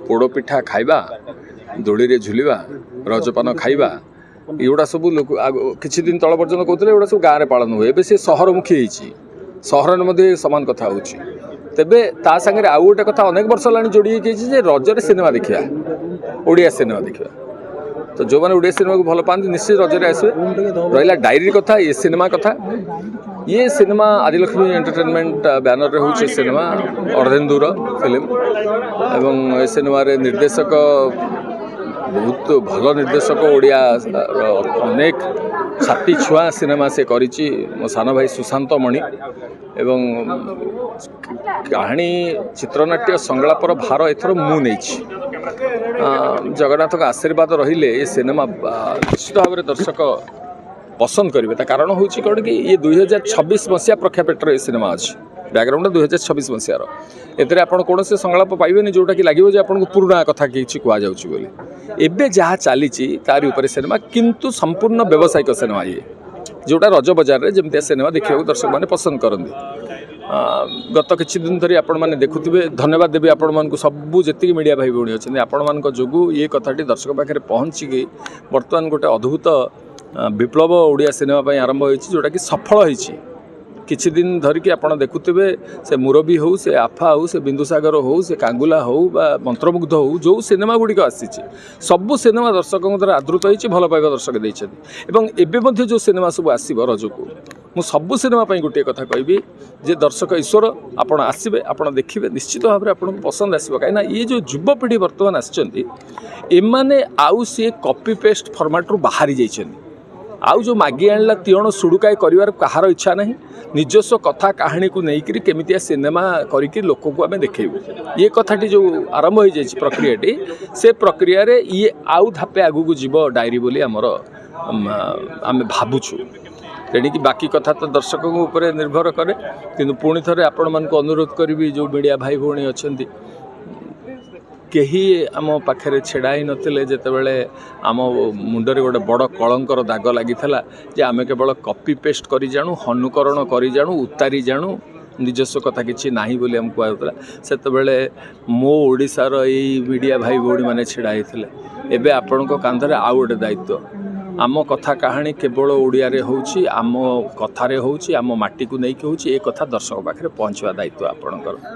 पोड़पिठा खाइबा दोड़ी रे झुलिबा रजपान खाइबा एगुड़ा सब लोक किछि दिन तल पर्यंत कहते एगुड़ा सब गाँव में पालन हुए एवं सी सहरमुखी होती सहर मध्य सामान कथा हो तेबे ता सागर आउ गोटे कथा अनेक वर्ष होगा जोड़ी जे रजरे सिनेमा देखा ओडिया सिनेमा देखा तो जो मैंने ओडिया सिनेमा को भल पाती निश्चित रजरे आसवे रहा डायरी कथा ये सिनेमा कथा ये सिनेमा आदिलक्ष्मी एंटरटेनमेंट बैनर रे होचे सिनेमा अर्धेन्दुर फिल्म एवं ए सिनेमा रे निर्देशक बहुत भल निर्देशक ओडिया अनेक छाती छुआ सिनेमा से करिछि मो सान भाई सुशांत मणि एवं कहानी चित्रनाट्य संगलापर भार एथर मु नहीं जगन्नाथ का आशीर्वाद रहिले ये सिनेमा निश्चित भाव में दर्शक पसंद करेंगे कारण हूँ कौन कि ये 2026 मसीहा प्रख्यापेटर ये सिनेमा अच्छी बैकग्राउंड 2026 मसीहार एते आप कौन से संगलाप पाइबेनि जोटा कि लगे आपको पुराणा कथा किसी कहुच्छी एबे जहाँ चली तारी उपर सिनेमा किंतु संपूर्ण व्यावसायिक सिनेमा ये जोटा रज बजार में जमी सिनेमा देखा दर्शक मैंने पसंद करते गत किछि दिन धरी आपण माने देखुथिबे धन्यवाद देबी आपण मान को सबू जेतिक मीडिया भाई भौणी अच्छे आपण मान जोगु ये कथाटी दर्शक पाखे पहुँचिकी बर्तमान गोटे अद्भुत विप्लव ओडिया सिनेमा पर आरंभ होती जोटा कि सफल होती किछि दिन धरिकी आपड़ देखुथे से मुरबी हो से आफा हो से बिंदुसागर हो से कांगुला हो बा मंत्रमुग्ध हो जो सिनेमा गुड़िक आसी सबू सिनेमा दर्शकों द्वारा आदृत होती भल पाइबा दर्शक देते एवं जो सिनेमा सब आसब रजको मु सबू सिनेमा गोटे कथा कहबी जे दर्शक ईश्वर आपड़ आसबे आपड़ देखिए निश्चित भाव में आपको पसंद आसो कहीं ये जो युवपीढ़ी बर्तमान आसने आउ सी कॉपी पेस्ट फॉर्मेट बाहरी जाइछन्ति आउ जो मागी आणला तीण सुड़ुकाय कर कहार इच्छा ना निजस्व कथा कहानी को लेकिन केमितिया सिनेमा करिक लोक को आम देखू ये कथाटी जो आरंभ हो जाए प्रक्रियाटी से प्रक्रिया रे ये आउ धापे आगू जीव डायरी बोली आमर आम भावुछु तेणिकी बाकी कथा तो दर्शकों ऊपर निर्भर करे किंतु पुणी थे आपण मान अनुरोध करी जो मीडिया भाई भौणी अच्छा केही आम पाखे छेड़ाई नथिले जेतेबेले आम मुंडरे गोटे बड़ कलंकर दाग लगी जे आम केवल कॉपी पेस्ट करी जानू हनुकरण करी जानू उतारी जानू निजस्व कथा किसी ना बोली आम कहला से मो ओडिशार यही मीडिया भाई भौणी मैंने छेड़ाई एबे आपण कांधरे आउ गोटे दायित्व आम कथा कहानी केवल ओडिया रे होउछि आम कथारे होउछि आम माटी को नहीं होउछि ए कथा दर्शक पाखे पहुँचवा दायित्व आपणकर।